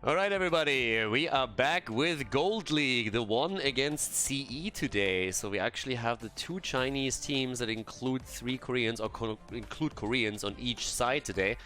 Alright everybody, we are back with Gold League, the one against CE today. So we actually have the two Chinese teams that include three Koreans, or include Koreans on each side today.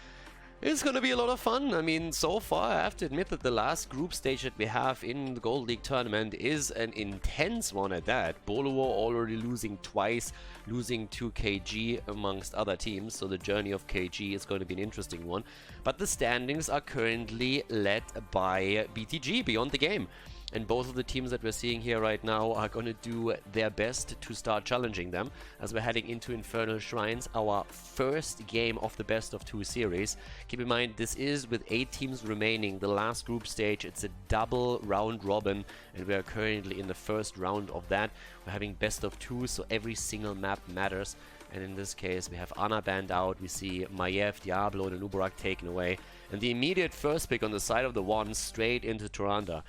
It's gonna be a lot of fun. I mean, so far I have to admit that the last group stage that we have in the Gold League tournament is an intense one at that. Boluo already losing twice, losing to KG amongst other teams, so the journey of KG is going to be an interesting one. But the standings are currently led by BTG, Beyond the Game. And both of the teams that we're seeing here right now are going to do their best to start challenging them as we're heading into Infernal Shrines, our first game of the best of two series. Keep in mind, this is with 8 teams remaining, the last group stage. It's a double round robin, and we are currently in the first round of that. We're having best of 2, so every single map matters. And in this case, we have Ana banned out, we see Maiev, Diablo, and Nubarak taken away. And the immediate first pick on the side of the one straight into Tyrande.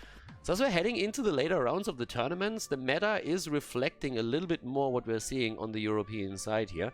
So as we're heading into the later rounds of the tournaments, the meta is reflecting a little bit more what we're seeing on the European side here.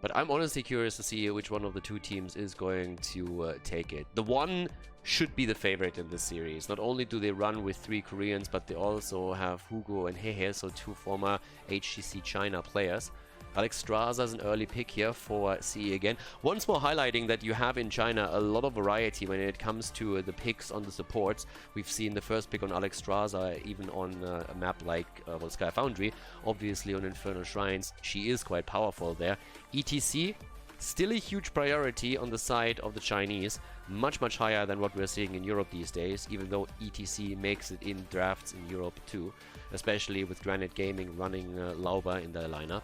But I'm honestly curious to see which one of the two teams is going to take it. The one should be the favorite in this series. Not only do they run with 3 Koreans, but they also have Hugo and Hehe, so 2 former HGC China players. Alex Straza is an early pick here for CE again. Once more highlighting that you have in China a lot of variety when it comes to the picks on the supports. We've seen the first pick on Alex Straza even on a map like Volskaya Foundry. Obviously on Infernal Shrines, she is quite powerful there. ETC, still a huge priority on the side of the Chinese. Much higher than what we're seeing in Europe these days, even though ETC makes it in drafts in Europe too. Especially with Granite Gaming running Lauba in their lineup.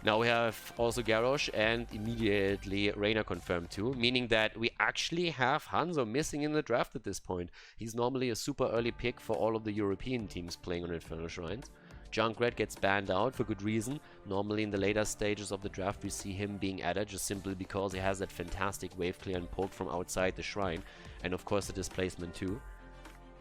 Now we have also Garrosh and immediately Reina confirmed too, meaning that we actually have Hanzo missing in the draft at this point. He's normally a super early pick for all of the European teams playing on Infernal Shrines. Junkrat gets banned out for good reason. Normally in the later stages of the draft we see him being added just simply because he has that fantastic wave clear and poke from outside the shrine. And of course the displacement too.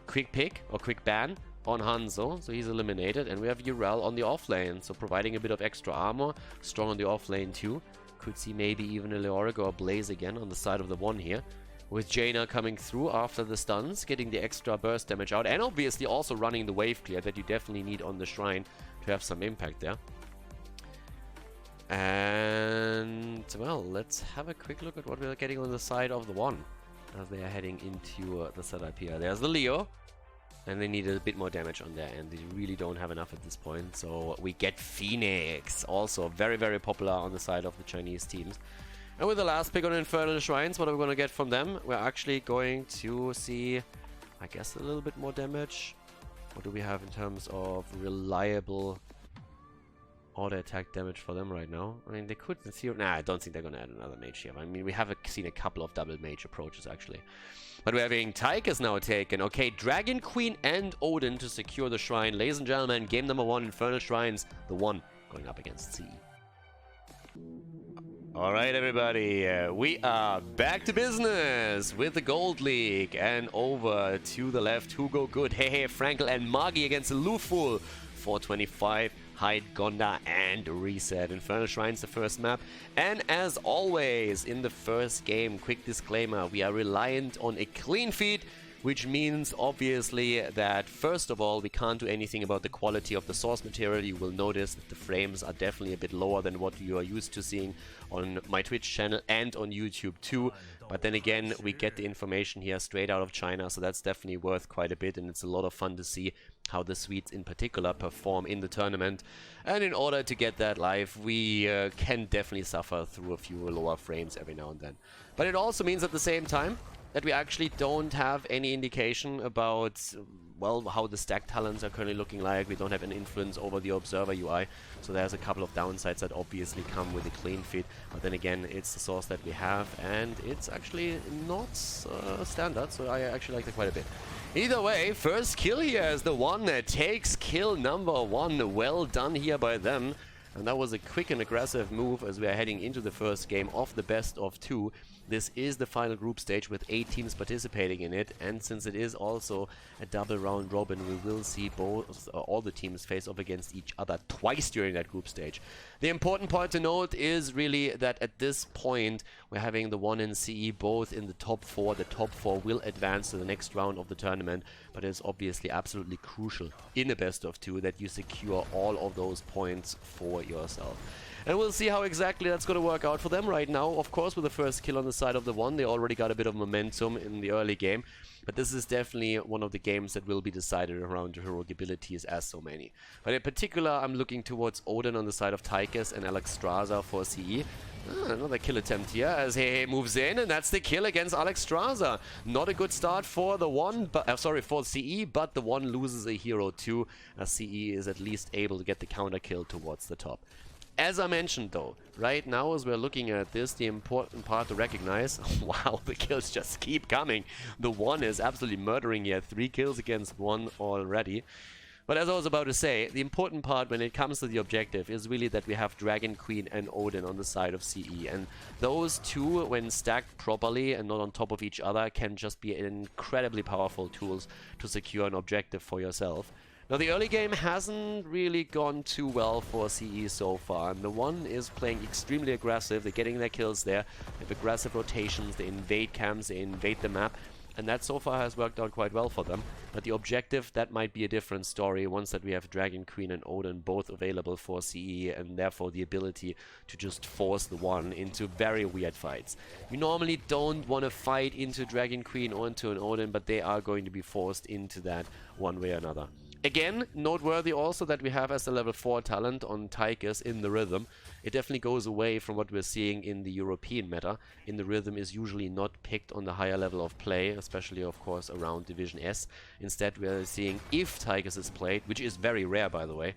Quick pick or quick ban on Hanzo, so he's eliminated, and we have Urel on the offlane, so providing a bit of extra armor, strong on the offlane too. Could see maybe even a Leoric or a Blaze again on the side of the one here. With Jaina coming through after the stuns, getting the extra burst damage out, and obviously also running the wave clear that you definitely need on the shrine to have some impact there. And, well, let's have a quick look at what we're getting on the side of the one as they are heading into the setup here. There's the Leo. And they need a bit more damage on their end. They really don't have enough at this point. So we get Phoenix, also very popular on the side of the Chinese teams. And with the last pick on Infernal Shrines, what are we going to get from them? We're actually going to see, I guess, a little bit more damage. What do we have in terms of reliable auto attack damage for them right now? I mean, they could in theory... Nah, I don't think they're going to add another mage here. I mean, we have seen a couple of double mage approaches, actually. But we're having Tychus now taken. Okay, Dragon Queen and Odin to secure the shrine. Ladies and gentlemen, game number 1, Infernal Shrines, the one going up against CE. Alright everybody, we are back to business with the Gold League. And over to the left, Hugo Good, Hehe, Frankel and Magi against the Luful. 425. Hide, Gonda, and Reset. Infernal Shrines, the first map. And as always, in the first game, quick disclaimer, we are reliant on a clean feed, which means obviously that first of all, we can't do anything about the quality of the source material. You will notice that the frames are definitely a bit lower than what you are used to seeing on my Twitch channel and on YouTube too. But then again, we get the information here straight out of China, so that's definitely worth quite a bit, and it's a lot of fun to see how the Swedes in particular perform in the tournament. And in order to get that live, we can definitely suffer through a few lower frames every now and then. But it also means at the same time that we actually don't have any indication about, well, how the stack talents are currently looking like. We don't have an influence over the observer UI, so there's a couple of downsides that obviously come with a clean feed. But then again, it's the source that we have, and it's actually not standard, so I actually like it quite a bit. Either way, first kill here is the one that takes kill number 1. Well done here by them. And that was a quick and aggressive move as we are heading into the first game of the best of 2. This is the final group stage with 8 teams participating in it, and since it is also a double round robin, we will see both all the teams face off against each other twice during that group stage. The important point to note is really that at this point We're having the 1 and CE both in the top 4. The top 4 will advance to the next round of the tournament, but it's obviously absolutely crucial in a best of 2 that you secure all of those points for yourself. And we'll see how exactly that's going to work out for them right now. Of course, with the first kill on the side of the 1, they already got a bit of momentum in the early game. But this is definitely one of the games that will be decided around the heroic abilities, as so many. But in particular, I'm looking towards Odin on the side of Tychus and Alexstrasza for CE. Another kill attempt here as Hehe moves in, and that's the kill against Alexstrasza. Not a good start for the 1, but for CE, but the 1 loses a hero too, as CE is at least able to get the counter kill towards the top. As I mentioned though, right now as we're looking at this, the important part to recognize, wow, the kills just keep coming. The 1 is absolutely murdering here, 3 kills against 1 already. But as I was about to say, the important part when it comes to the objective is really that we have Dragon Queen and Odin on the side of CE. And those two, when stacked properly and not on top of each other, can just be incredibly powerful tools to secure an objective for yourself. Now, the early game hasn't really gone too well for CE so far, and the 1 is playing extremely aggressive. They're getting their kills there. They have aggressive rotations, they invade camps, they invade the map, and that so far has worked out quite well for them. But the objective, that might be a different story once that we have Dragon Queen and Odin both available for CE, and therefore the ability to just force the 1 into very weird fights. You normally don't want to fight into Dragon Queen or into an Odin, but they are going to be forced into that one way or another. Again, noteworthy also that we have as a level 4 talent on Tychus in the rhythm. It definitely goes away from what we're seeing in the European meta. In the rhythm is usually not picked on the higher level of play, especially of course around Division S. Instead we are seeing if Tychus is played, which is very rare by the way,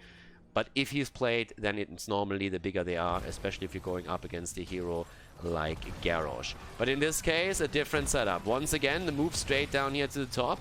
but if he's played then it's normally the bigger they are, especially if you're going up against a hero like Garrosh. But in this case a different setup. Once again the move straight down here to the top.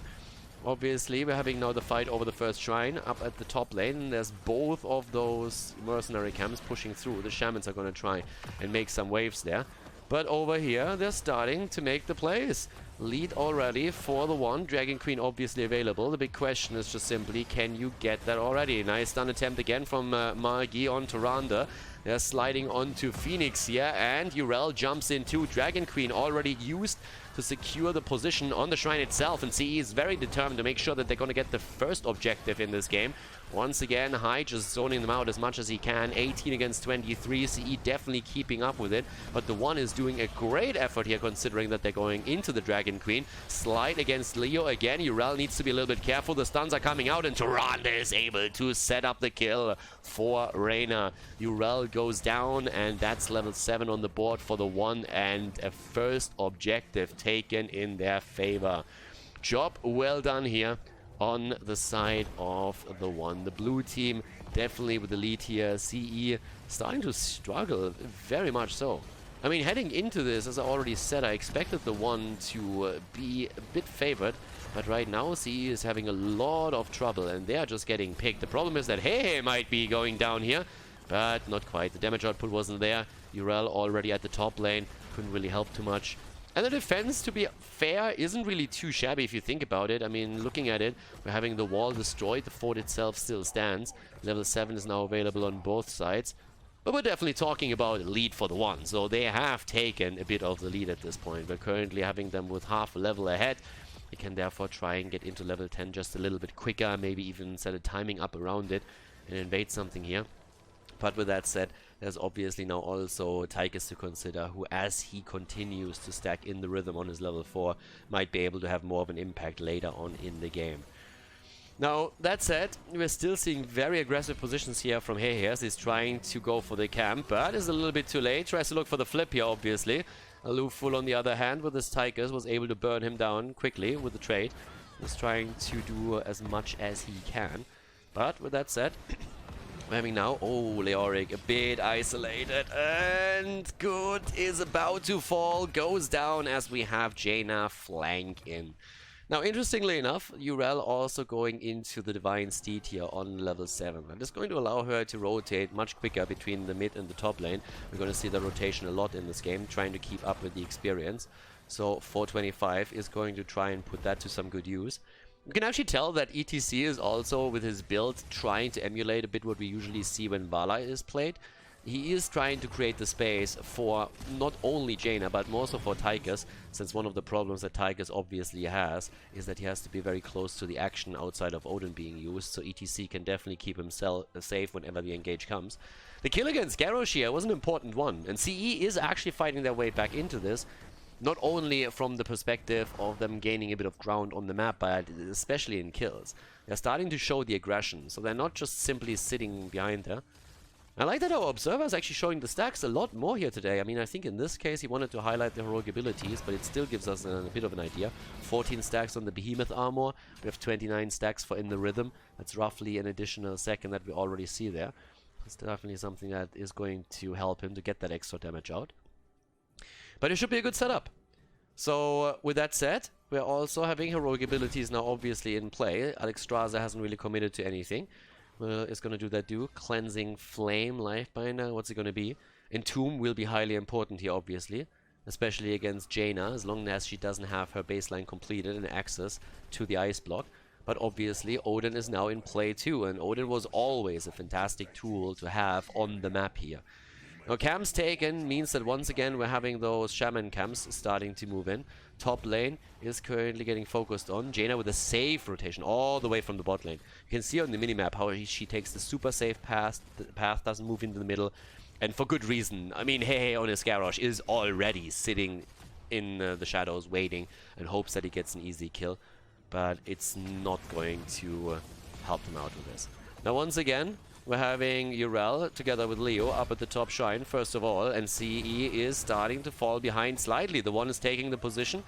Obviously, we're having now the fight over the first shrine up at the top lane. There's both of those mercenary camps pushing through. The shamans are going to try and make some waves there. But over here, they're starting to make the plays. Lead already for the 1. Dragon Queen obviously available. The big question is just simply, can you get that already? Nice stun attempt again from Margi on Tyrande. They're sliding onto Phoenix here, and Urel jumps in too. Dragon Queen already used to secure the position on the shrine itself, and CE is very determined to make sure that they're going to get the first objective in this game. Once again, Hai just zoning them out as much as he can. 18 against 23, CE definitely keeping up with it, but the 1 is doing a great effort here considering that they're going into the Dragon Queen. Slide against Leo again. Urel needs to be a little bit careful. The stuns are coming out, and Tyrande is able to set up the kill for Reyna. Urel goes down, and that's level 7 on the board for the 1, and a first objective taken in their favor. Job well done here on the side of the 1. The blue team definitely with the lead here. CE starting to struggle, very much so. I mean, heading into this, as I already said, I expected the 1 to be a bit favored, but right now CE is having a lot of trouble, and they are just getting picked. The problem is that Hehe might be going down here, but not quite. The damage output wasn't there. Urel already at the top lane, couldn't really help too much. And the defense, to be fair, isn't really too shabby if you think about it. I mean, looking at it, we're having the wall destroyed. The fort itself still stands. Level 7 is now available on both sides. But we're definitely talking about a lead for the 1. So they have taken a bit of the lead at this point. We're currently having them with half a level ahead. They can therefore try and get into level 10 just a little bit quicker. Maybe even set a timing up around it and invade something here. But with that said, there's obviously now also Tychus to consider, who as he continues to stack in the rhythm on his level 4, might be able to have more of an impact later on in the game. Now, that said, we're still seeing very aggressive positions here from Hehe. He's trying to go for the camp, but is a little bit too late. Tries to look for the flip here, obviously. Aluful, on the other hand, with his Tychus, was able to burn him down quickly with the trade. He's trying to do as much as he can. But with that said, we're having now, Leoric a bit isolated, and Good is about to fall, goes down as we have Jaina flank in. Now, interestingly enough, Urel also going into the Divine Steed here on level 7. And it's going to allow her to rotate much quicker between the mid and the top lane. We're going to see the rotation a lot in this game, trying to keep up with the experience. So 425 is going to try and put that to some good use. You can actually tell that ETC is also, with his build, trying to emulate a bit what we usually see when Vala is played. he is trying to create the space for not only Jaina, but more so for Tychus, since one of the problems that Tychus obviously has is that he has to be very close to the action outside of Odin being used, so ETC can definitely keep himself safe whenever the engage comes. The kill against Garrosh here was an important one, and CE is actually fighting their way back into this, not only from the perspective of them gaining a bit of ground on the map, but especially in kills. They're starting to show the aggression, so they're not just simply sitting behind there. I like that our observer is actually showing the stacks a lot more here today. I mean, I think in this case he wanted to highlight the heroic abilities, but it still gives us a bit of an idea. 14 stacks on the Behemoth armor. We have 29 stacks for In the Rhythm. That's roughly an additional second that we already see there. It's definitely something that is going to help him to get that extra damage out. But it should be a good setup. So, with that said, we're also having heroic abilities now obviously in play. Alex Straza hasn't really committed to anything. Is going to do that Cleansing Flame, Lifebinder, what's it going to be? Entomb will be highly important here, obviously. Especially against Jaina, as long as she doesn't have her baseline completed and access to the ice block. But obviously, Odin is now in play too, and Odin was always a fantastic tool to have on the map here. Now, camps taken means that once again we're having those shaman camps starting to move in. Top lane is currently getting focused on. Jaina with a safe rotation all the way from the bot lane. You can see on the minimap how she takes the super safe path. The path doesn't move into the middle, and for good reason. I mean, hey, Honest Garrosh is already sitting in the shadows waiting and hopes that he gets an easy kill. But it's not going to help him out with this. Now, once again, we're having Urel together with Leo up at the top shrine, first of all, and CE is starting to fall behind slightly. The one is taking the position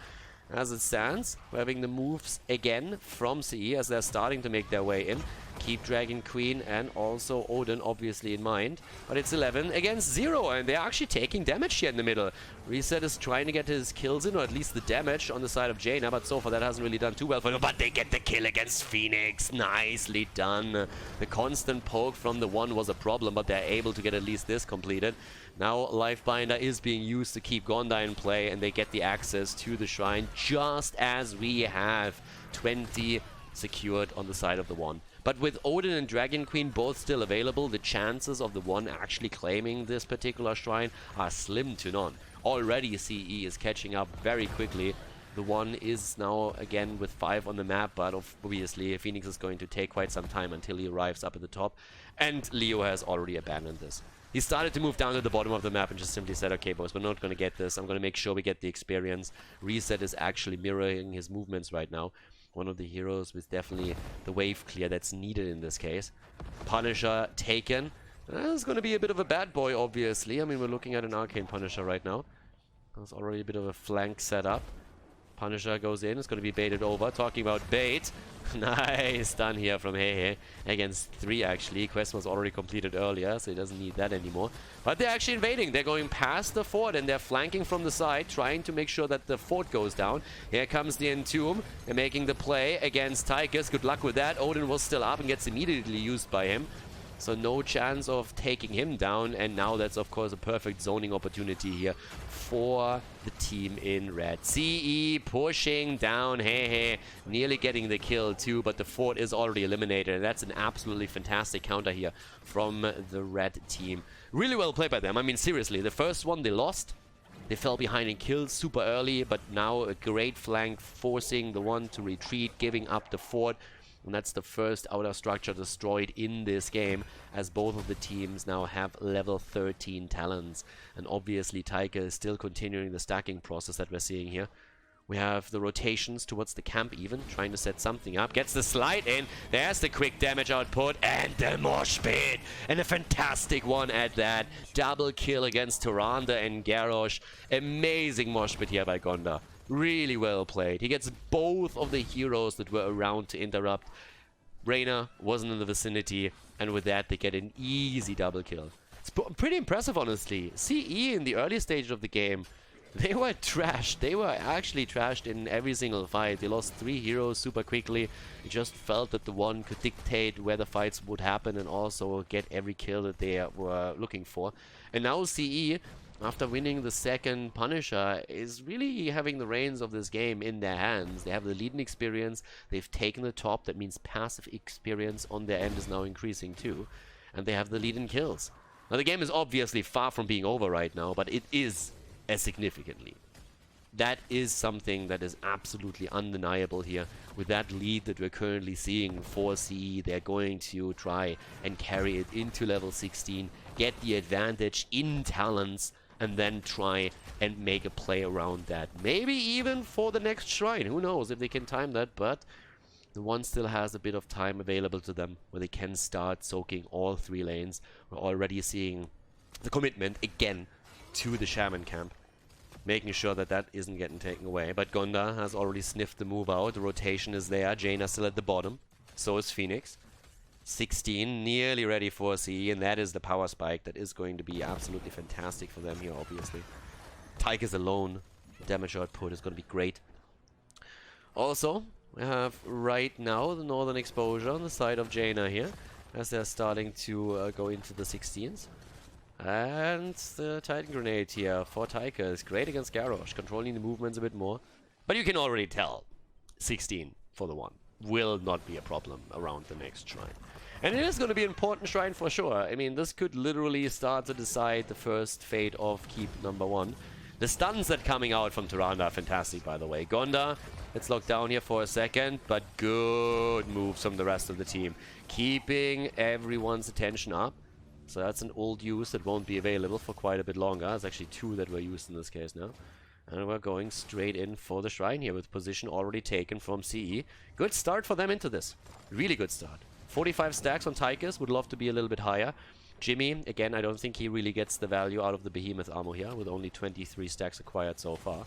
as it stands. We're having the moves again from CE as they're starting to make their way in. Keep Dragon Queen and also Odin obviously in mind. But it's 11 against 0, and they're actually taking damage here in the middle. Reset is trying to get his kills in, or at least the damage on the side of Jaina, but so far that hasn't really done too well for him. But they get the kill against Phoenix. Nicely done. The constant poke from the one was a problem, but they're able to get at least this completed. Now Lifebinder is being used to keep Gonda in play, and they get the access to the shrine just as we have 20 secured on the side of the one. But with Odin and Dragon Queen both still available, the chances of the one actually claiming this particular shrine are slim to none. Already CE is catching up very quickly. The one is now again with 5 on the map, but obviously Phoenix is going to take quite some time until he arrives up at the top. And Leo has already abandoned this. He started to move down to the bottom of the map and just simply said, okay boys, we're not going to get this. I'm going to make sure we get the experience. Reset is actually mirroring his movements right now. One of the heroes with definitely the wave clear that's needed in this case. Punisher taken. It's going to be a bit of a bad boy, obviously. I mean, we're looking at an Arcane Punisher right now. There's already a bit of a flank set up. Punisher goes in. It's going to be baited over. Talking about bait. Nice done here from Hehe. Against 3, actually. Quest was already completed earlier, so he doesn't need that anymore. But they're actually invading. They're going past the fort, and they're flanking from the side, trying to make sure that the fort goes down. Here comes the Entomb. They're making the play against Tychus. Good luck with that. Odin was still up and gets immediately used by him. So no chance of taking him down, and now that's of course a perfect zoning opportunity here for the team in red. CE pushing down, Hehe, nearly getting the kill too, but the fort is already eliminated, and that's an absolutely fantastic counter here from the red team. Really well played by them. I mean, seriously, the first one they lost. They fell behind in kills super early, but now a great flank forcing the one to retreat, giving up the fort. And that's the first outer structure destroyed in this game, as both of the teams now have level 13 talents. And obviously Taika is still continuing the stacking process that we're seeing here. We have the rotations towards the camp even, trying to set something up. Gets the slide in, there's the quick damage output, and the mosh pit! And a fantastic one at that. Double kill against Tyrande and Garrosh. Amazing mosh pit here by Gonda. Really well played. He gets both of the heroes that were around to interrupt. Reyna wasn't in the vicinity, and with that they get an easy double kill. It's pretty impressive, honestly. CE in the early stage of the game, they were trashed. They were actually trashed in every single fight. They lost 3 heroes super quickly. It just felt that the one could dictate where the fights would happen and also get every kill that they were looking for. And now CE, after winning the second Punisher, is really having the reins of this game in their hands. They have the leading experience, they've taken the top, that means passive experience on their end is now increasing too. And they have the lead in kills. Now, the game is obviously far from being over right now, but it is a significant lead. That is something that is absolutely undeniable here. With that lead that we're currently seeing for CE, they're going to try and carry it into level 16, get the advantage in talents, and then try and make a play around that. Maybe even for the next shrine. Who knows if they can time that, but the one still has a bit of time available to them where they can start soaking all 3 lanes. We're already seeing the commitment again to the Shaman camp, making sure that that isn't getting taken away. But Gonda has already sniffed the move out. The rotation is there. Jaina still at the bottom. So is Phoenix. 16 nearly ready for CE, and that is the power spike that is going to be absolutely fantastic for them here, obviously. Tychus alone, the damage output is going to be great. Also, we have right now the Northern Exposure on the side of Jaina here, as they're starting to go into the 16s. And the Titan Grenade here for Tychus, great against Garrosh, controlling the movements a bit more. But you can already tell, 16 for the one will not be a problem around the next shrine. And it is going to be an important shrine for sure. I mean, this could literally start to decide the first fate of Keep number 1. The stuns that coming out from Tyrande are fantastic, by the way. Gonda, it's locked down here for a second, but good moves from the rest of the team. Keeping everyone's attention up. So that's an old use that won't be available for quite a bit longer. It's actually 2 that were used in this case now. And we're going straight in for the shrine here with position already taken from CE. Good start for them into this. Really good start. 45 stacks on Tychus. Would love to be a little bit higher. Jimmy, again, I don't think he really gets the value out of the Behemoth ammo here with only 23 stacks acquired so far.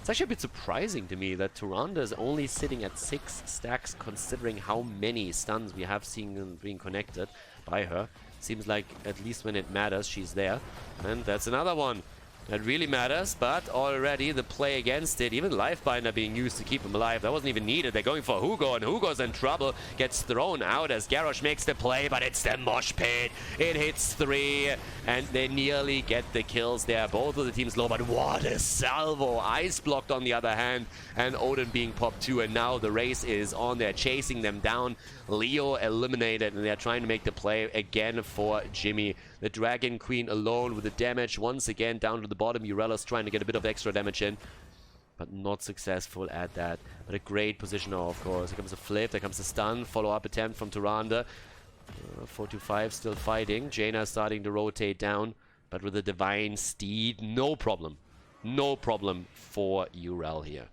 It's actually a bit surprising to me that Tyrande is only sitting at 6 stacks considering how many stuns we have seen being connected by her. Seems like at least when it matters, she's there. And that's another one that really matters, but already the play against it, even Lifebinder being used to keep him alive, that wasn't even needed. They're going for Hugo, and Hugo's in trouble, gets thrown out as Garrosh makes the play, but it's the mosh pit. It hits 3, and they nearly get the kills there. Both of the teams low, but what a salvo. Ice blocked on the other hand, and Odin being popped too, and now the race is on. They're chasing them down. Leo eliminated, and they're trying to make the play again for Jimmy. The Dragon Queen alone with the damage once again down to the bottom. Urella's trying to get a bit of extra damage in, but not successful at that. But a great position now, of course. Here comes a flip, there comes a stun, follow-up attempt from Tyrande. 425 still fighting. Jaina starting to rotate down, but with a Divine Steed, no problem. No problem for Urel here.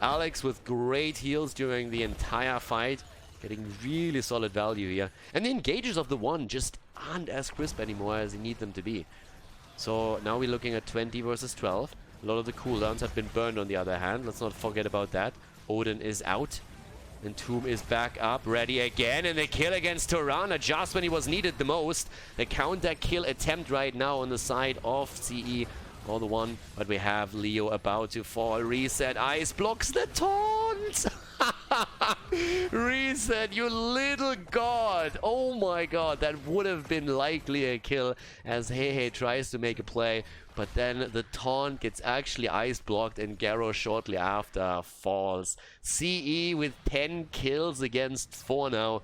Alex with great heals during the entire fight. Getting really solid value here. And the engages of the one just aren't as crisp anymore as you need them to be. So now we're looking at 20 versus 12. A lot of the cooldowns have been burned on the other hand. Let's not forget about that. Odin is out. And Tomb is back up, ready again. And the kill against Tyrande just when he was needed the most. The counter kill attempt right now on the side of CE. Or the one, but we have Leo about to fall. Reset, ice blocks the taunt! Reset, you little god! Oh my god, that would have been likely a kill as Hehe tries to make a play. But then the taunt gets actually ice blocked and Garrosh shortly after falls. CE with 10 kills against 4 now.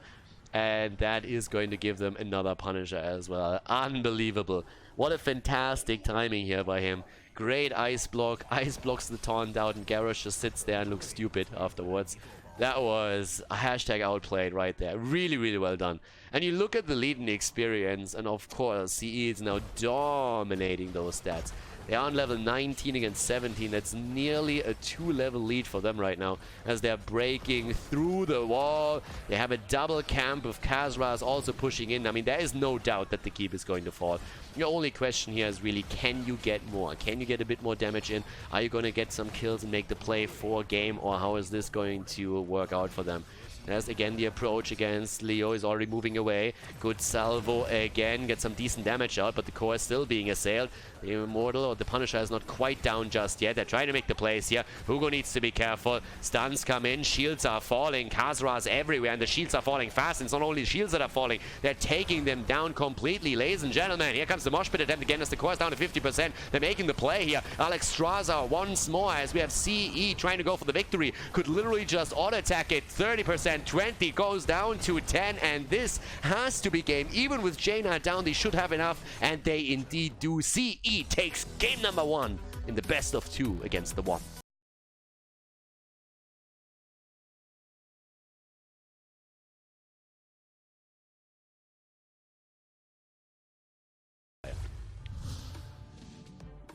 And that is going to give them another Punisher as well. Unbelievable. What a fantastic timing here by him. Great ice block. Ice blocks the taunt out and Garrosh just sits there and looks stupid afterwards. That was a hashtag outplayed right there. Really, really well done. And you look at the lead in the experience, and of course, CE is now dominating those stats. They are on level 19 against 17. That's nearly a 2-level lead for them right now as they're breaking through the wall. They have a double camp with Khazras also pushing in. I mean, there is no doubt that the keep is going to fall. Your only question here is really, can you get more? Can you get a bit more damage in? Are you going to get some kills and make the play for game, or how is this going to work out for them? As again the approach against Leo is already moving away. Good salvo again, get some decent damage out, but the core is still being assailed. The Immortal or the Punisher is not quite down just yet. They're trying to make the plays here. Hugo needs to be careful. Stuns come in, shields are falling, Khazras everywhere, and the shields are falling fast. And it's not only the shields that are falling, they're taking them down completely. Ladies and gentlemen, here comes the mosh pit attempt again as the core is down to 50%. They're making the play here. Alex Straza once more as we have CE trying to go for the victory. Could literally just auto attack it. 30%. and 20 goes down to 10, and this has to be game. Even with Jaina down, they should have enough, and they indeed do. CE takes game number 1 in the best of 2 against the 1.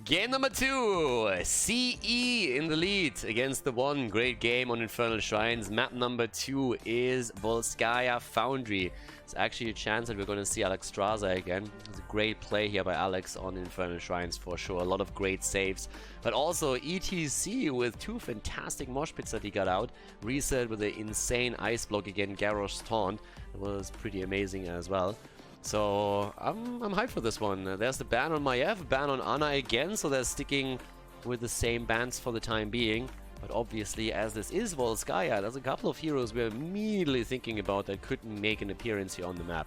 Game number 2, CE in the lead against the 1. Great game on Infernal Shrines. Map number 2 is Volskaya Foundry. It's actually a chance that we're going to see Alex Straza again. It's a great play here by Alex on Infernal Shrines for sure. A lot of great saves. But also ETC with 2 fantastic mosh pits that he got out. Reset with an insane ice block again. Garrosh's taunt. It was pretty amazing as well. So I'm hyped for this one. There's the ban on Maiev, ban on Ana again, so they're sticking with the same bans for the time being. But obviously, as this is Volskaya, there's a couple of heroes we're immediately thinking about that could make an appearance here on the map.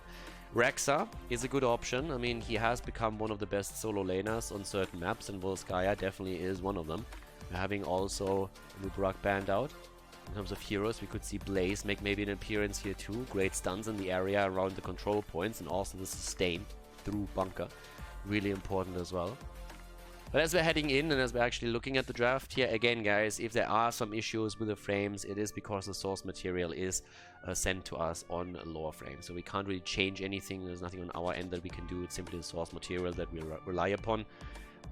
Rexa is a good option. I mean, he has become one of the best solo laners on certain maps, and Volskaya definitely is one of them. We're having also Lubrak banned out. In terms of heroes, we could see Blaze make maybe an appearance here too. Great stuns in the area around the control points, and also the sustain through bunker. Really important as well. But as we're heading in and as we're actually looking at the draft here, again guys, if there are some issues with the frames, it is because the source material is sent to us on lower frames. So we can't really change anything. There's nothing on our end that we can do. It's simply the source material that we rely upon.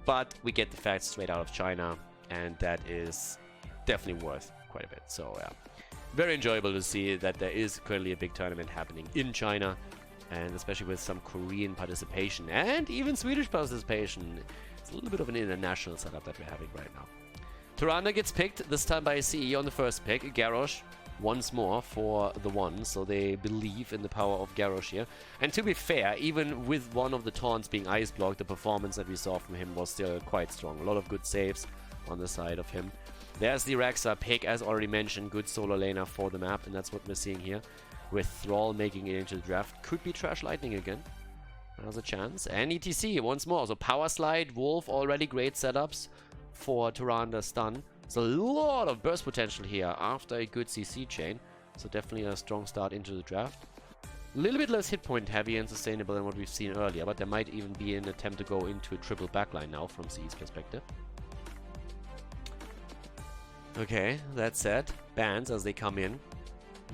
But we get the facts straight out of China, and that is definitely worth quite a bit. So yeah, very enjoyable to see that there is currently a big tournament happening in China, and especially with some Korean participation and even Swedish participation. It's a little bit of an international setup that we're having right now. Tyrande gets picked, this time by CE on the first pick. Garrosh once more for the 1, so they believe in the power of Garrosh here. And to be fair, even with one of the taunts being ice blocked, the performance that we saw from him was still quite strong. A lot of good saves on the side of him. There's the Rexa pick, as already mentioned, good solo laner for the map, and that's what we're seeing here. With Thrall making it into the draft. Could be Trash Lightning again. There's a chance. And ETC once more. So Power Slide, Wolf, already great setups for Tyrande stun. There's a lot of burst potential here after a good CC chain. So definitely a strong start into the draft. A little bit less hit point heavy and sustainable than what we've seen earlier, but there might even be an attempt to go into a triple backline now from CE's perspective. Okay, that said, bans as they come in.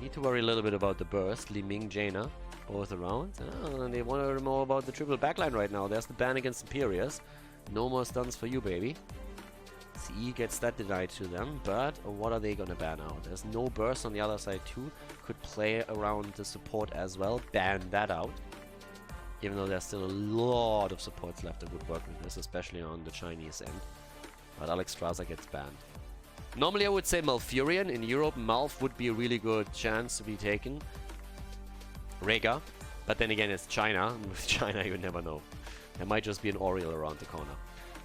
Need to worry a little bit about the burst. Li Ming, Jaina, both around. Oh, and they want to learn more about the triple backline right now. There's the ban against Imperius. No more stuns for you, baby. CE gets that denied to them, but what are they going to ban out? There's no burst on the other side too. Could play around the support as well. Ban that out. Even though there's still a lot of supports left that would work with this, especially on the Chinese end. But Alex Straza gets banned. Normally I would say Malfurion. In Europe, Malf would be a really good chance to be taken. Rega. But then again, it's China. With China, you never know. There might just be an Oriel around the corner.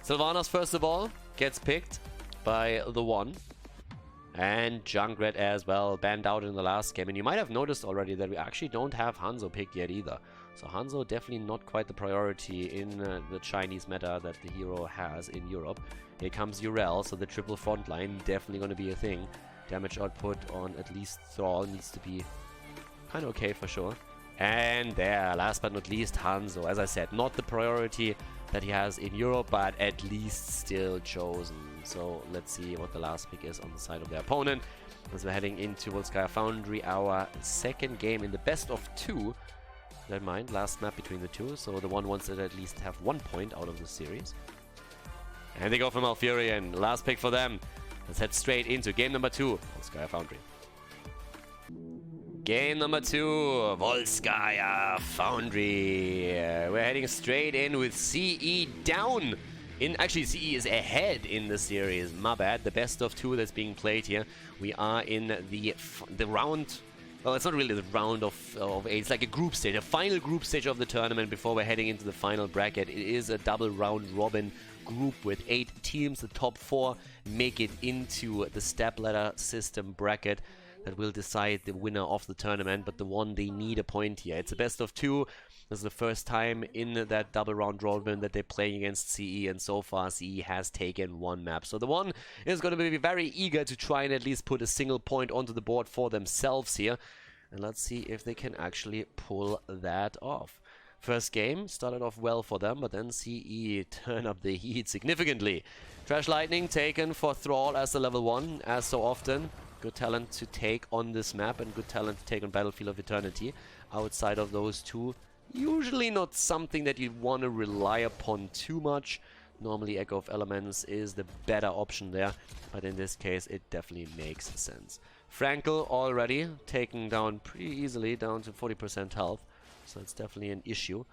Sylvanas, first of all, gets picked by the 1. And Junkrat as well, banned out in the last game. And you might have noticed already that we actually don't have Hanzo picked yet either. So Hanzo definitely not quite the priority in the Chinese meta that the hero has in Europe. Here comes Urel, so the triple frontline definitely going to be a thing. Damage output on at least Thrall needs to be kind of okay for sure. And there, last but not least, Hanzo. As I said, not the priority that he has in Europe, but at least still chosen. So let's see what the last pick is on the side of their opponent. As we're heading into Volskaya Foundry, our second game in the best of 2. Never mind, last map between the 2, so the 1 wants to at least have 1 point out of the series. And they go for Malfurion, last pick for them. Let's head straight into game number 2, Volskaya Foundry. Game number 2, Volskaya Foundry. We're heading straight in with CE down. Actually, CE is ahead in the series. My bad. The best of 2 that's being played here. We are in the round. Well, it's not really the round of 8. It's like a group stage, a final group stage of the tournament before we're heading into the final bracket. It is a double round robin group with 8 teams. The top 4 make it into the step ladder system bracket that will decide the winner of the tournament, but the one they need a point here. It's a best of 2. This is the first time in that double round robin that they're playing against CE, and so far CE has taken one map. So the one is going to be very eager to try and at least put a single point onto the board for themselves here. And let's see if they can actually pull that off. First game started off well for them, but then CE turn up the heat significantly. Trash Lightning taken for Thrall as the level 1, as so often. Good talent to take on this map and good talent to take on Battlefield of Eternity. Outside of those two, usually not something that you want to rely upon too much. Normally Echo of Elements is the better option there, but in this case it definitely makes sense. Frankel already taken down pretty easily, down to 40% health, so it's definitely an issue.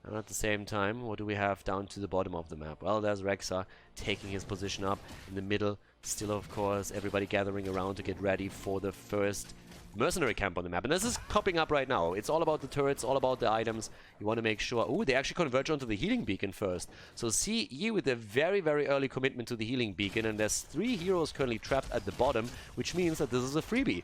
And at the same time, what do we have down to the bottom of the map? Well, there's Rexa taking his position up in the middle. Still, of course, everybody gathering around to get ready for the first mercenary camp on the map. And this is popping up right now. It's all about the turrets, all about the items. You want to make sure... Oh, they actually converge onto the healing beacon first. So CE with a very early commitment to the healing beacon. And there's 3 heroes currently trapped at the bottom, which means that this is a freebie.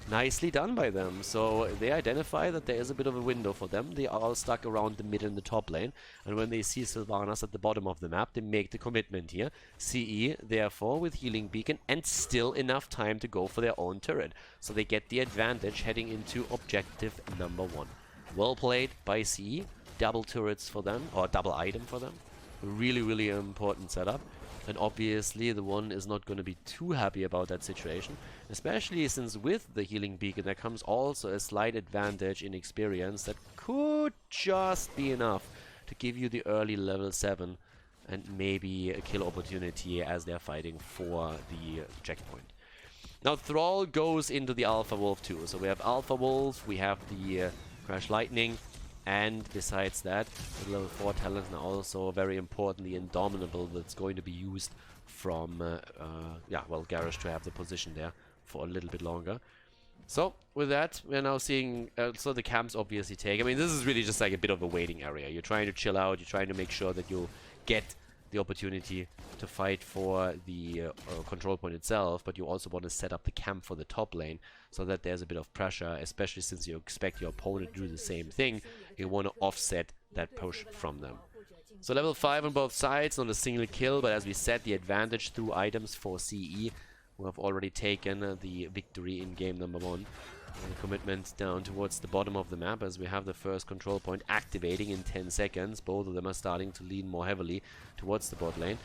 Nicely done by them. So they identify that there is a bit of a window for them. They are all stuck around the mid and the top lane. And when they see Sylvanas at the bottom of the map, they make the commitment here. CE, therefore, with healing beacon and still enough time to go for their own turret. So they get the advantage heading into objective number 1. Well played by CE. Double turrets for them, or double item for them. Really important setup. And obviously the one is not going to be too happy about that situation, especially since with the healing beacon there comes also a slight advantage in experience that could just be enough to give you the early level 7 and maybe a kill opportunity as they're fighting for the checkpoint. Now Thrall goes into the Alpha Wolf too, so we have Alpha Wolf, we have the Crash Lightning, and besides that, the level 4 talent now also very importantly Indomitable, that's going to be used from, Garrosh to have the position there for a little bit longer. So, with that, we're now seeing, so the camps obviously take, I mean, this is really just like a bit of a waiting area. You're trying to chill out, you're trying to make sure that you get the opportunity to fight for the control point itself, but you also want to set up the camp for the top lane so that there's a bit of pressure, especially since you expect your opponent to do the same thing. You want to offset that push from them. So level 5 on both sides, not a single kill, but as we said, the advantage through items for CE, who have already taken the victory in game number 1. And the commitment down towards the bottom of the map as we have the first control point activating in 10 seconds. Both of them are starting to lean more heavily towards the bot lane.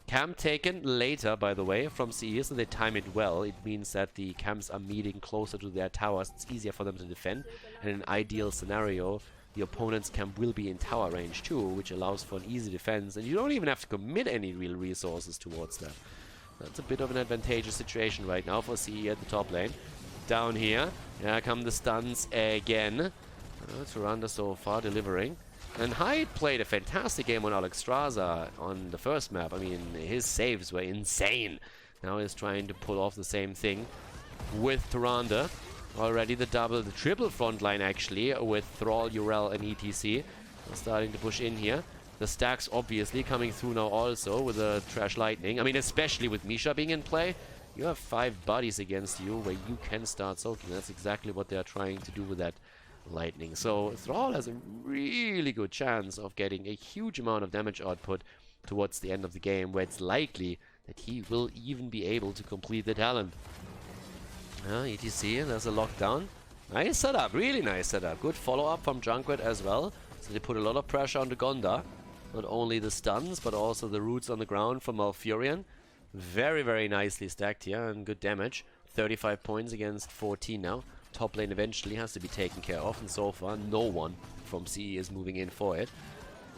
Camp taken later, by the way, from CE, so they time it well. It means that the camps are meeting closer to their towers. It's easier for them to defend. And in an ideal scenario, the opponent's camp will be in tower range too, which allows for an easy defense. And you don't even have to commit any real resources towards that. That's a bit of an advantageous situation right now for CE at the top lane. Down here, here come the stuns again. Tyrande so far delivering. And Hyde played a fantastic game on Alexstrasza on the first map. I mean, his saves were insane. Now he's trying to pull off the same thing with Tyrande. Already the triple front line actually with Thrall, Urel and ETC. They're starting to push in here. The stacks obviously coming through now also with the Trash Lightning. I mean, especially with Misha being in play. You have 5 bodies against you where you can start soaking. That's exactly what they're trying to do with that Lightning. So Thrall has a really good chance of getting a huge amount of damage output towards the end of the game, where it's likely that he will even be able to complete the talent. ETC, there's a lockdown. Nice setup, really nice setup. Good follow-up from Junkrat as well. So they put a lot of pressure on the Gonda. Not only the stuns, but also the roots on the ground from Malfurion. Very nicely stacked here and good damage. 35 points against 14 now. Top lane eventually has to be taken care of, and so far no one from CE is moving in for it.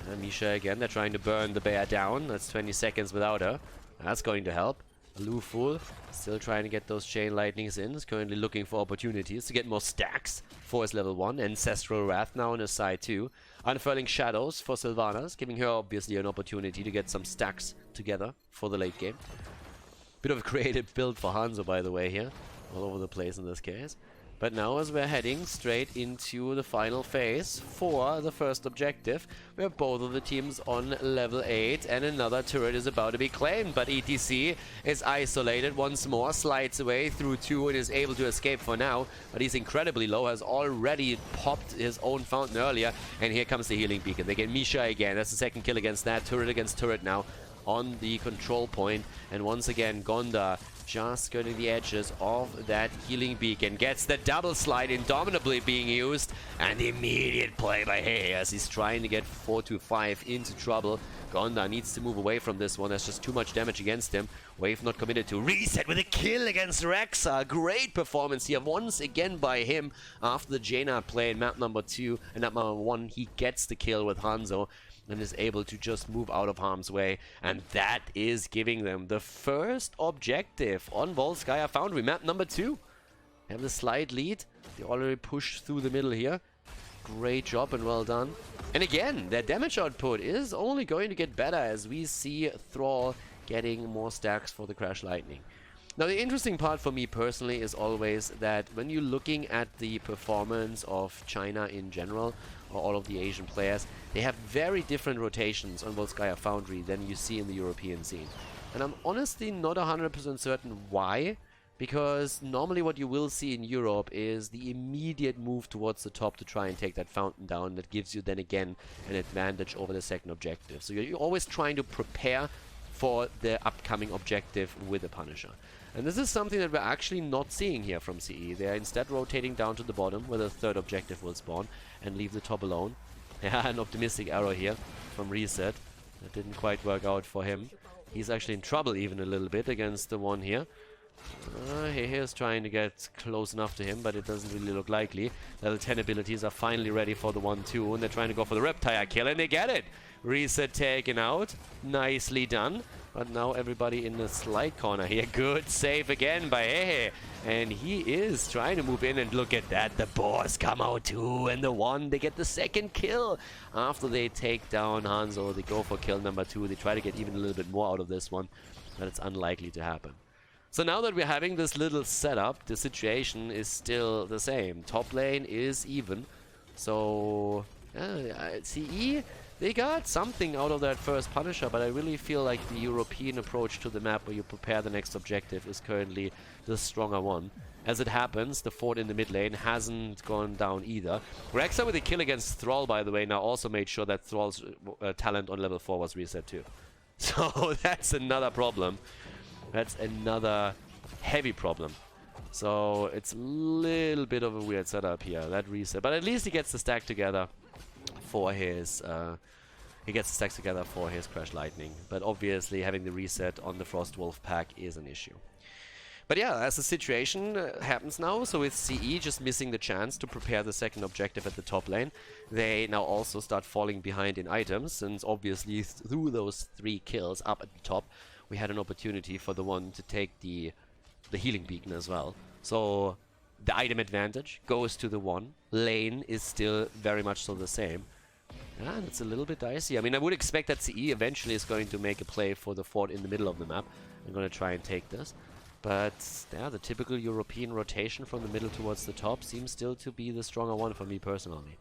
And Misha again, they're trying to burn the bear down. That's 20 seconds without her. That's going to help. Luful still trying to get those chain lightnings in. Is currently looking for opportunities to get more stacks for his level 1. Ancestral Wrath now on his side too. Unfurling Shadows for Sylvanas, giving her obviously an opportunity to get some stacks together for the late game. Bit of a creative build for Hanzo, by the way, here. All over the place in this case. But now as we're heading straight into the final phase for the first objective, where both of the teams on level 8 and another turret is about to be claimed. But ETC is isolated once more, slides away through 2 and is able to escape for now. But he's incredibly low, has already popped his own fountain earlier. And here comes the healing beacon. They get Misha again. That's the second kill against that. Turret against turret now on the control point. And once again, Gonda just skirting the edges of that healing beacon. Gets the double slide indomitably being used. And the immediate play by Hey as he's trying to get 4-5 into trouble. Gonda needs to move away from this one. There's just too much damage against him. Wave not committed to. Reset with a kill against Rexa. Great performance here once again by him. After the Jaina play in map number 2 and map number 1, he gets the kill with Hanzo and is able to just move out of harm's way. And that is giving them the first objective on Volskaya Foundry, map number 2. They have the slight lead. They already pushed through the middle here. Great job and well done. And again, their damage output is only going to get better as we see Thrall getting more stacks for the Crash Lightning. Now, the interesting part for me personally is always that when you're looking at the performance of China in general, or all of the Asian players, they have very different rotations on Volskaya Foundry than you see in the European scene. And I'm honestly not 100% certain why, because normally what you will see in Europe is the immediate move towards the top to try and take that fountain down. That gives you then again an advantage over the second objective. So you're always trying to prepare for the upcoming objective with the Punisher. And this is something that we're actually not seeing here from CE. They're instead rotating down to the bottom where the third objective will spawn and leave the top alone. Yeah, an optimistic arrow here from Reset. That didn't quite work out for him. He's actually in trouble even a little bit against the one here. He's trying to get close enough to him, but it doesn't really look likely. Level 10 abilities are finally ready for the 1-2, and they're trying to go for the Reptile kill, and they get it! Reset taken out. Nicely done. But now everybody in the slide corner here. Good save again by Hehe. And he is trying to move in, and look at that. The boars come out too, and the one, they get the second kill. After they take down Hanzo, they go for kill number 2. They try to get even a little bit more out of this one, but it's unlikely to happen. So now that we're having this little setup, the situation is still the same. Top lane is even. So, CE, they got something out of that first Punisher, but I really feel like the European approach to the map where you prepare the next objective is currently the stronger one. As it happens, the fort in the mid lane hasn't gone down either. Rexa with a kill against Thrall, by the way, now also made sure that Thrall's talent on level 4 was reset too. So that's another problem. That's another heavy problem. So it's a little bit of a weird setup here, that reset. But at least he gets the stack together for his Crash Lightning. But obviously having the reset on the Frost Wolf pack is an issue. But yeah, as the situation happens now, so with CE just missing the chance to prepare the second objective at the top lane, they now also start falling behind in items, since obviously through those 3 kills up at the top, we had an opportunity for the one to take the healing beacon as well. So the item advantage goes to the one. Lane is still very much so the same. And it's a little bit dicey. I mean, I would expect that CE eventually is going to make a play for the fort in the middle of the map. I'm going to try and take this. But yeah, the typical European rotation from the middle towards the top seems still to be the stronger one for me personally.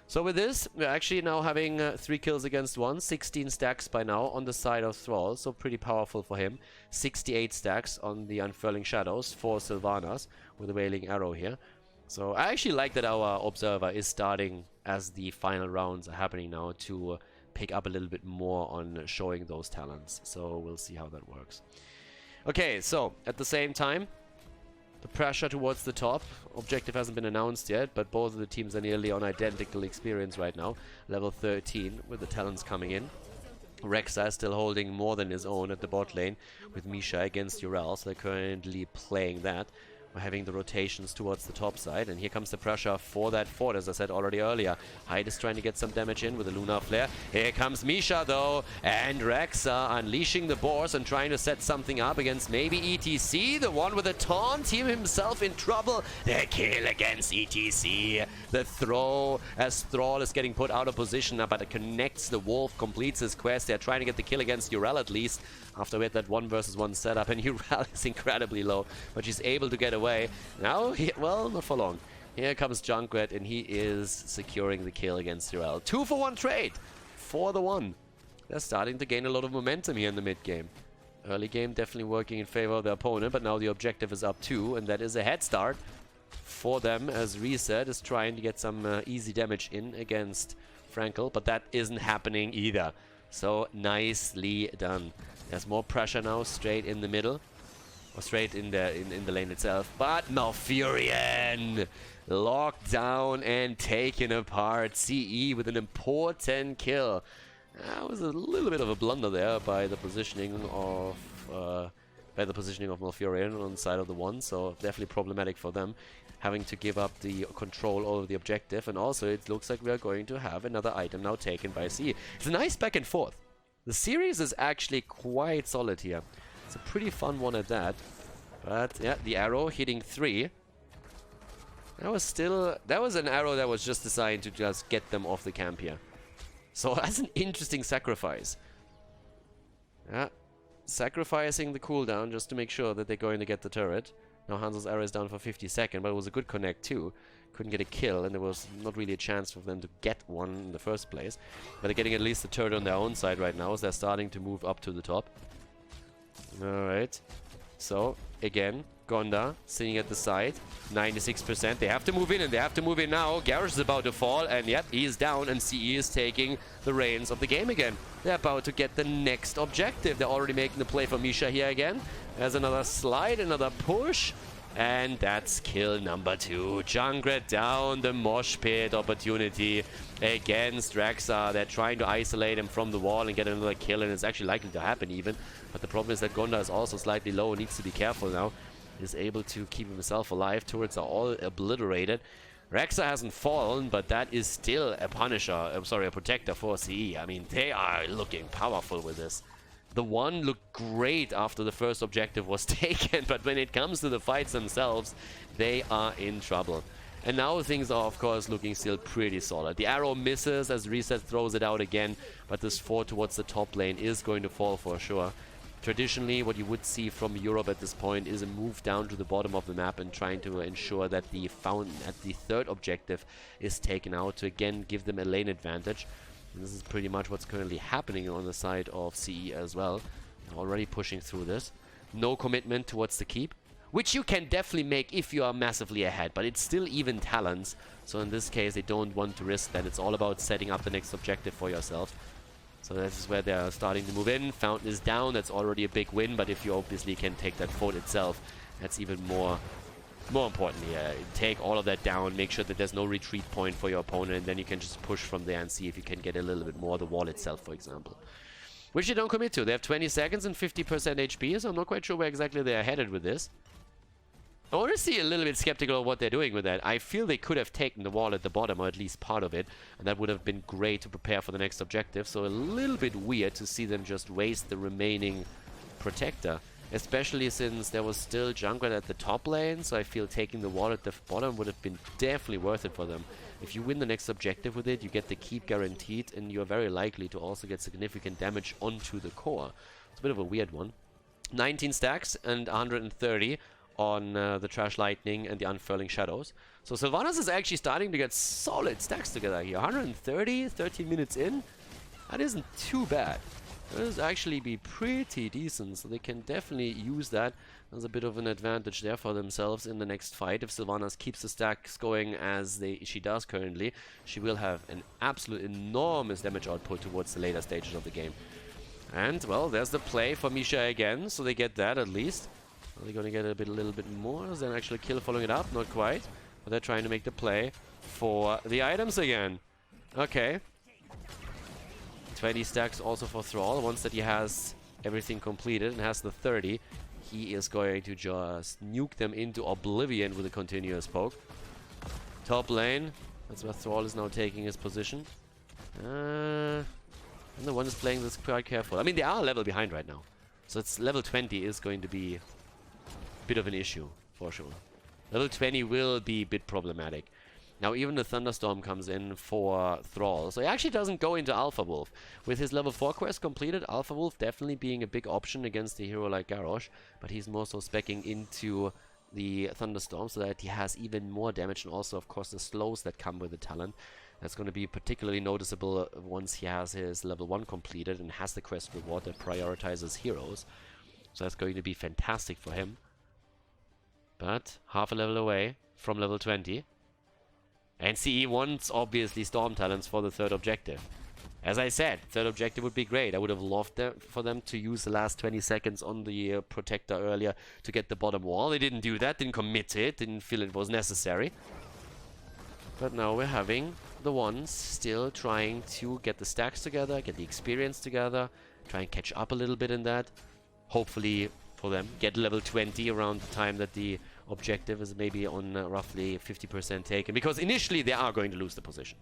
So with this, we're actually now having 3 kills against 1, 16 stacks by now on the side of Thrall, so pretty powerful for him. 68 stacks on the Unfurling Shadows for Sylvanas with a Wailing Arrow here. So I actually like that our Observer is starting as the final rounds are happening now to pick up a little bit more on showing those talents. So we'll see how that works. Okay, so at the same time, the pressure towards the top. Objective hasn't been announced yet, but both of the teams are nearly on identical experience right now. Level 13 with the talents coming in. Rexa still holding more than his own at the bot lane with Misha against Urel, so they're currently playing that. We're having the rotations towards the top side, and here comes the pressure for that fort, as I said already earlier. Hyde is trying to get some damage in with a Lunar Flare. Here comes Misha though, and Rexa unleashing the boars and trying to set something up against maybe ETC, the one with a taunt, team himself in trouble. The kill against ETC. The throw as Thrall is getting put out of position now, but it connects the wolf, completes his quest. They're trying to get the kill against Urel at least. after we had that 1 versus 1 setup, and Ural is incredibly low, but she's able to get away. Now, well, not for long. Here comes Junkrat, and he is securing the kill against Ural. 2-for-1 trade for the 1. They're starting to gain a lot of momentum here in the mid game. Early game definitely working in favor of the opponent, but now the objective is up 2, and that is a head start for them, as Reset is trying to get some easy damage in against Frankel, but that isn't happening either. So nicely done. There's more pressure now straight in the middle, or straight in the lane itself. But Malfurion locked down and taken apart. CE with an important kill. That was a little bit of a blunder there by the positioning of Malfurion on the side of the 1, so definitely problematic for them, having to give up the control over the objective. And also it looks like we are going to have another item now taken by CE. It's a nice back and forth. The series is actually quite solid here. It's a pretty fun one at that. But yeah, the arrow hitting 3. That was an arrow that was just designed to just get them off the camp here. So that's an interesting sacrifice. Yeah, sacrificing the cooldown just to make sure that they're going to get the turret. Now Hanzo's arrow is down for 50 seconds, but it was a good connect too. Couldn't get a kill, and there was not really a chance for them to get one in the first place. But they're getting at least the turret on their own side right now, as they're starting to move up to the top. Alright. So, again, Gonda sitting at the side, 96%. They have to move in, and they have to move in now. Garrosh is about to fall, and yep, he is down, and CE is taking the reins of the game again. They're about to get the next objective. They're already making the play for Misha here again. There's another slide, another push, and that's kill number 2. Junkrat down, the mosh pit opportunity against Rexa. They're trying to isolate him from the wall and get another kill, and it's actually likely to happen even. But the problem is that Gonda is also slightly low and needs to be careful now. Is able to keep himself alive. Turrets are all obliterated. Rexa hasn't fallen, but that is still a punisher, a protector for CE. I mean, they are looking powerful with this. The 1 looked great after the first objective was taken, but when it comes to the fights themselves, they are in trouble. And now things are, of course, looking still pretty solid. The arrow misses as Reset throws it out again, but this 4 towards the top lane is going to fall for sure. Traditionally, what you would see from Europe at this point is a move down to the bottom of the map and trying to ensure that the 3rd objective is taken out to again give them a lane advantage. And this is pretty much what's currently happening on the side of CE as well. Already pushing through this. No commitment towards the keep, which you can definitely make if you are massively ahead, but it's still even talents. So in this case, they don't want to risk that. It's all about setting up the next objective for yourself. So this is where they're starting to move in. Fountain is down. That's already a big win. But if you obviously can take that fort itself, that's even more important here. Take all of that down. Make sure that there's no retreat point for your opponent. And then you can just push from there and see if you can get a little bit more. The wall itself, for example. Which they don't commit to. They have 20 seconds and 50% HP. So I'm not quite sure where exactly they're headed with this. I'm honestly a little bit skeptical of what they're doing with that. I feel they could have taken the wall at the bottom, or at least part of it, and that would have been great to prepare for the next objective. So a little bit weird to see them just waste the remaining protector, especially since there was still Junkrat at the top lane. So I feel taking the wall at the bottom would have been definitely worth it for them. If you win the next objective with it, you get the keep guaranteed, and you're very likely to also get significant damage onto the core. It's a bit of a weird one. 19 stacks and 130 on the Trash Lightning and the Unfurling Shadows. So Sylvanas is actually starting to get solid stacks together here. 130, 13 minutes in. That isn't too bad. That is actually be pretty decent, so they can definitely use that as a bit of an advantage there for themselves in the next fight. If Sylvanas keeps the stacks going as she does currently, she will have an absolute enormous damage output towards the later stages of the game. And, well, there's the play for Misha again, so they get that at least. Are they going to get a little bit more? Is there an actual kill following it up? Not quite. But they're trying to make the play for the items again. Okay. 20 stacks also for Thrall. Once that he has everything completed and has the 30, he is going to just nuke them into oblivion with a continuous poke. Top lane. That's where Thrall is now taking his position. And the one is playing this quite careful. I mean, they are a level behind right now. So it's level 20 is going to be bit of an issue, for sure. Level 20 will be a bit problematic. Now even the Thunderstorm comes in for Thrall, so he actually doesn't go into Alpha Wolf. With his level 4 quest completed, Alpha Wolf definitely being a big option against a hero like Garrosh, but he's more so speccing into the Thunderstorm so that he has even more damage, and also of course the slows that come with the talent. That's going to be particularly noticeable once he has his level 1 completed and has the quest reward that prioritizes heroes. So that's going to be fantastic for him. But half a level away from level 20. And CE wants, obviously, Storm Talents for the third objective. As I said, third objective would be great. I would have loved for them to use the last 20 seconds on the Protector earlier to get the bottom wall. They didn't do that, didn't commit to it, didn't feel it was necessary. But now we're having the ones still trying to get the stacks together, get the experience together, try and catch up a little bit in that. Hopefully for them, get level 20 around the time that the objective is maybe on roughly 50% taken, because initially they are going to lose the position.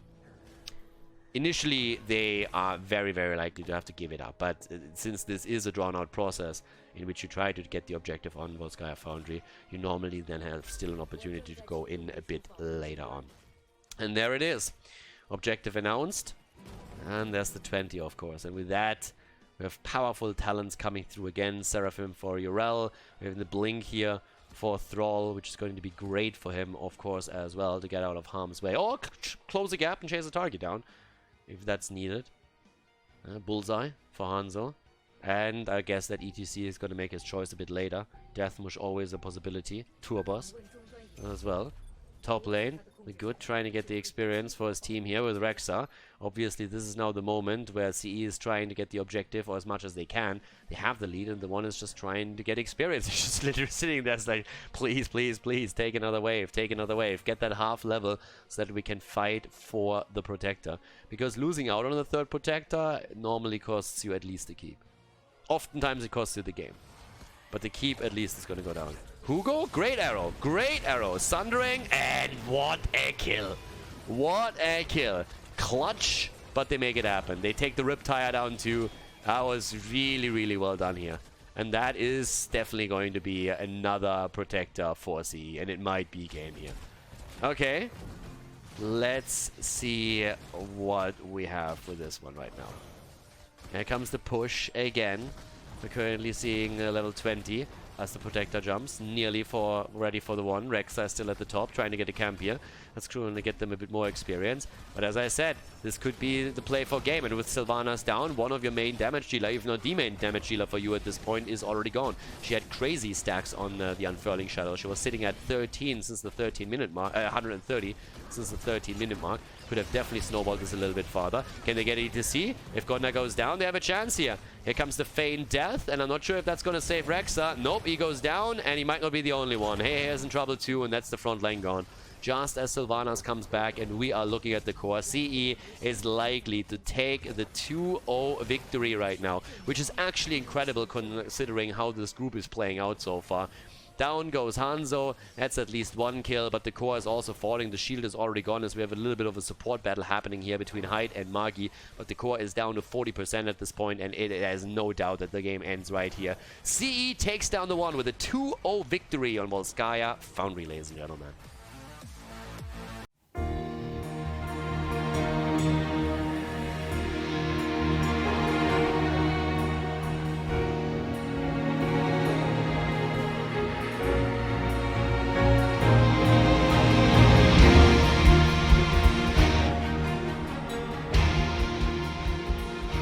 Initially they are very, very likely to have to give it up, but since this is a drawn out process in which you try to get the objective on Volskaya Foundry, you normally then have still an opportunity to go in a bit later on. And there it is, objective announced, and there's the 20 of course, and with that we have powerful talents coming through again. Seraphim for Urel, we have the Blink here for Thrall, which is going to be great for him, of course, as well, to get out of harm's way. Or close the gap and chase the target down, if that's needed. Bullseye for Hanzo. And I guess that ETC is going to make his choice a bit later. Deathmush always a possibility. Tour boss as well. Top lane, the good, trying to get the experience for his team here with Rexa. Obviously, this is now the moment where CE is trying to get the objective, or as much as they can. They have the lead, and the one is just trying to get experience. He's just literally sitting there, like, please, please, please, take another wave, get that half level, so that we can fight for the Protector. Because losing out on the third Protector normally costs you at least a keep. Oftentimes it costs you the game. But the keep at least is going to go down. Hugo, great arrow, sundering, and what a kill. What a kill. Clutch, but they make it happen. They take the Riptire down too. That was really, really well done here. And that is definitely going to be another Protector for CE, and it might be game here. Okay, let's see what we have for this one right now. Here comes the push again. We're currently seeing level 20 as the Protector jumps, nearly ready for the one. Rexa is still at the top, trying to get a camp here. That's going to get them a bit more experience. But as I said, this could be the play for game. And with Sylvanas down, one of your main damage dealer, if not the main damage dealer for you at this point, is already gone. She had crazy stacks on the Unfurling Shadow. She was sitting at 13 since the 13-minute mark, 130 since the 13-minute mark. Could have definitely snowballed this a little bit farther. Can they get ETC? If Godna goes down, they have a chance here. Here comes the Feigned Death, and I'm not sure if that's going to save Rexa. Nope, he goes down, and he might not be the only one. Hey, he's in trouble too, and that's the front lane gone. Just as Sylvanas comes back, and we are looking at the core, CE is likely to take the 2-0 victory right now, which is actually incredible considering how this group is playing out so far. Down goes Hanzo, that's at least one kill, but the core is also falling. The shield is already gone as we have a little bit of a support battle happening here between Hyde and Magi, but the core is down to 40% at this point, and it has no doubt that the game ends right here. CE takes down the one with a 2-0 victory on Volskaya Foundry, ladies and gentlemen.